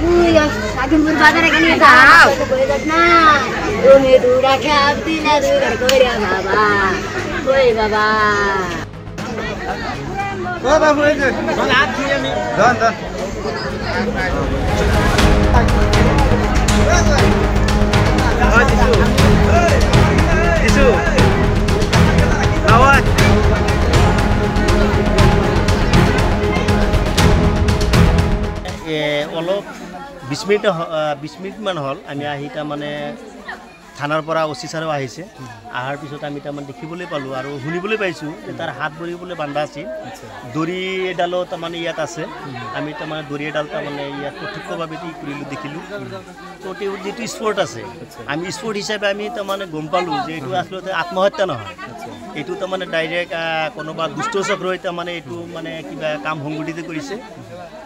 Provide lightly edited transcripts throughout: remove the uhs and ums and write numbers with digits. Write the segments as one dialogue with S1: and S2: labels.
S1: Sakin berbadar kan ya tahu. Nah, umi dura khabti na dura korea baba. Koi baba.
S2: Baba boleh je. Don aat kiya ni. Don. Isu. Lawan. অলপ 20 minute মান হল আমি আহিটা মানে থানাৰ পৰা OC ছাৰো আহিছে আহাৰ পিছত আমি তামান দেখিবলৈ পালো আৰু শুনিবলৈ পাইছো যে তাৰ হাত ভৰিবলৈ বান্ধা আছিল দড়ি এডালো তামানে ইয়াত আছে আমি তামানে দড়ি এডাল তামানে ইয়াত প্ৰত্যক্ষভাৱে কৰিলো দেখিলো তো তেও যেটো স্পৰ্ট আছে আমি স্পৰ্ট হিচাপে আমি তামানে গম পালো যে এটো আসলে আত্মহত্যা নহয় এটো তামানে ডাইৰেক্ট কোনোবা দুষ্ট চক্ৰই তামানে এটো মানে কিবা কাম সংগঠিত কৰিছে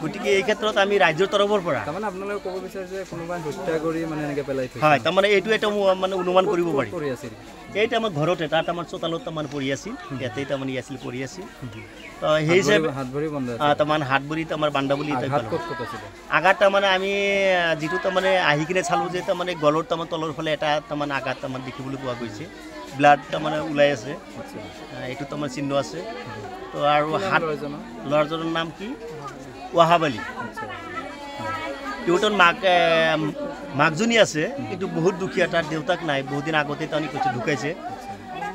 S2: গতিকে এই ক্ষেত্ৰত আমি ৰাজ্যৰ তৰফৰ পৰা
S3: তামানে আপোনালোকে ক'ব বিচাৰে যে কোনোবা হত্যা কৰি মানে এনেকে পেলাই থৈছে
S2: হয় তামানে এটো এটা মানে অনুমান কৰিব পাৰি এইটা আমাৰ ঘৰতে তাত আমাৰ চোতালত তামান পৰি আছিল ইয়াতে তামান আছিল পৰি আছিল তো সেই হিচাপে
S3: হাত ভৰি বন্ধ
S2: তামান হাত ভৰি তামাৰ বান্ধা বুলি
S3: হাত কত আছিল
S2: আঘাত তামানে আমি যেটো তামানে আহি কিনে চালো যে তামানে গলৰ তামান তলৰ ফালে এটা তামান আঘাত তামান দেখিবলৈ পোৱা গৈছে ব্লাড তামানে ওলাই আছে এটো তামান চিহ্ন আছে তো আৰু হাত লৰজনৰ নাম কি ওয়াহাবালি দেউতাৰ মাকজনী আছে কিন্তু বহুত দুখীয়া তাৰ দেউতাক নাই বহুত দিন আগতে তানি কিছু ঢুকাইছে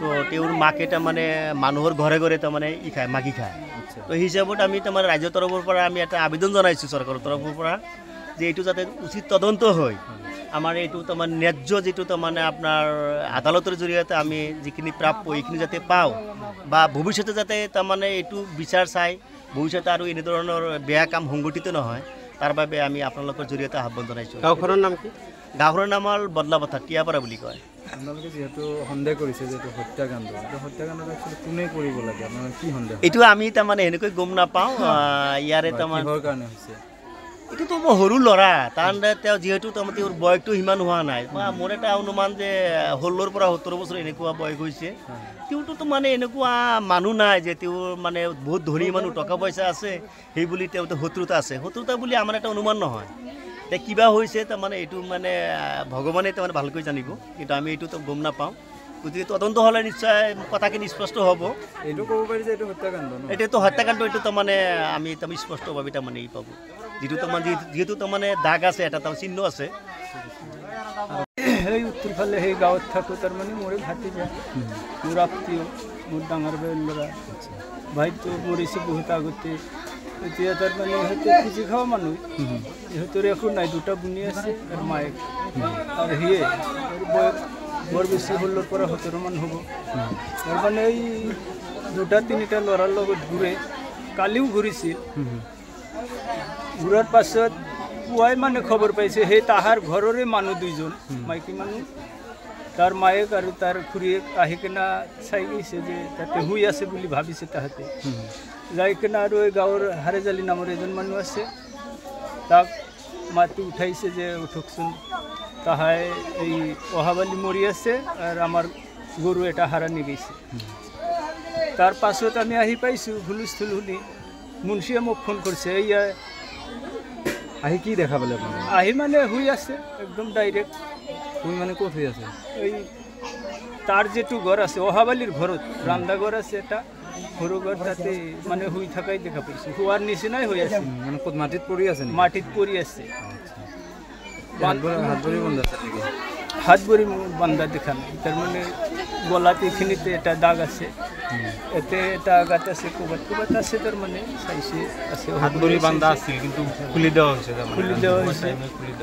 S2: তো তেওঁৰ মাকে তাৰমানে মানুহৰ ঘৰে ঘৰে তাৰমানে ই খায় মাগি খায় তো হিচাপত আমি তাৰমানে ৰাজ্যৰ তৰফৰ পৰা আমি এটা আবেদন জনাইছোঁ চৰকাৰৰ তৰফৰ পৰা যে এইটো যাতে উচিত তদন্ত হয় আমাৰ এইটো তাৰমানে ন্যায্য যেটো তাৰমানে আপোনাৰ আদালতৰ জৰিয়তে আমি যিখিনি প্ৰাপ্য এইখিনি যাতে পাওঁ বা ভৱিষ্যতে যাতে তাৰমানে এইটো বিচাৰ চাই ভৱিষ্যতে আৰু এনে ধৰণৰ বেয়া কাম সংগঠিত নহয় তাৰ বাবে আমি আপোনালোকৰ জৰিয়তে আহ্বান জনাইছোঁ
S3: গাঁওখনৰ নাম কি
S2: গাঁওখনৰ নাম হ'ল বদলাপথা টিয়াপাৰা বুলি কয়
S3: আপোনালোকে যেহেতু সন্দেহ কৰিছে যে এইটো হত্যাকাণ্ড একচুৱেলি কোনে কৰিব লাগে আপোনাৰ কি সন্দেহ
S2: এইটো আমি তাৰমানে এনেকৈ গম নাপাওঁ ইয়াৰে তাৰমানে
S3: কিহৰ কাৰণে হৈছে
S2: এইটোতো সৰু ল'ৰা তাৰ তেওঁ যিহেতু তাৰমানে তেওঁৰ বয়সটো সিমান হোৱা নাই মোৰ এটা অনুমান যে 16 পৰা 17 বছৰ এনেকুৱা বয়স হৈছে তেওঁতো মানে এনেকুৱা মানুহ নাই যে তেওঁৰ মানে বহুত ধনী মানুহ টকা পইচা আছে সেই বুলি তেওঁতো শত্ৰুতা আছে শত্ৰুতা বুলি আমাৰ এটা অনুমান নহয় তে কিবা হৈছে তাৰমানে এইটো মানে ভগৱানে তাৰমানে ভালকৈ জানিব কিন্তু আমি এইটোতো গম নাপাওঁ গতিকে তদন্ত হ'লে নিশ্চয় কথাখিনি স্পষ্ট হ'ব
S3: এইটো ক'ব পাৰি যে এইটো হত্যাকাণ্ড
S2: এইটো হত্যাকাণ্ড এইটো তাৰমানে আমি তাৰমানে স্পষ্টভাৱে তাৰমানে ই পাব যেটো তাৰমানে যেহেতু তাৰমানে দাগ আছে এটা তাৰ চিহ্ন আছে
S4: সেই উত্তৰ ফালে সেই গাঁৱত থাকোঁ তাৰমানে মোৰ ভাতিজা মোৰ আত্মীয় মোৰ ডাঙৰ ল'ৰা ভাইটো মৰিছে বহুত আগতে এতিয়া তাৰমানে সিহঁতে খুজি খাওঁ মানুহ সিহঁতৰ একো নাই দুটা বুনি আছে আৰু মায়েক আৰু সিয়ে বয়স বৰ বেছি 16 পৰা 17 মান হ'ব তাৰমানে এই দুটা তিনিটা ল'ৰাৰ লগত ঘূৰে কালিও ঘূৰিছিল ঘূৰাৰ পাছত পুৱাই মানে খবৰ পাইছে সেই তাহাৰ ঘৰৰে মানুহ দুইজন মাইকী মানুহ তাৰ মায়েক আৰু তাৰ খুৰীয়েক আহি কিনে চাই গৈছে যে তাতে শুই আছে বুলি ভাবিছে তাহাঁতে যাই কিনে আৰু এই গাঁৱৰ হাৰেজালি নামৰ এজন মানুহ আছে তাক মাতি উঠাইছে যে উঠকচোন তাহাই এই ওহাবালি মৰি আছে আৰু আমাৰ গৰু এটা হাৰানি গৈছে তাৰ পাছত আমি আহি পাইছোঁ হুলস্থুল শুনি মুন্সিয়ে মোক ফোন কৰিছে এয়া
S3: আহি কি দেখা পালে আপুনি
S4: আহি মানে শুই আছে একদম ডাইৰেক্ট
S3: শুই মানে ক'ত শুই আছে
S4: এই তাৰ যেটো ঘৰ আছে ওহাবালিৰ ঘৰত ৰান্ধা ঘৰ আছে এটা সৰু ঘৰ তাতে মানে শুই থাকাই দেখা পাইছোঁ শুৱাৰ নিচিনাই হৈ আছে
S3: মানে ক'ত মাটিত পৰি আছে
S4: মাটিত পৰি আছে
S3: হাত ভৰি বন্ধ আছে নেকি
S4: হাত ভৰি বান্ধা দেখা নাই তাৰমানে গলাত এইখিনিতে এটা দাগ আছে এতে এটা আঘাত আছে ক'ৰবাত আছে তাৰমানে চাইছে আছে
S3: হাত ভৰি বান্ধা আছিল কিন্তু খুলি দেওয়া হৈছে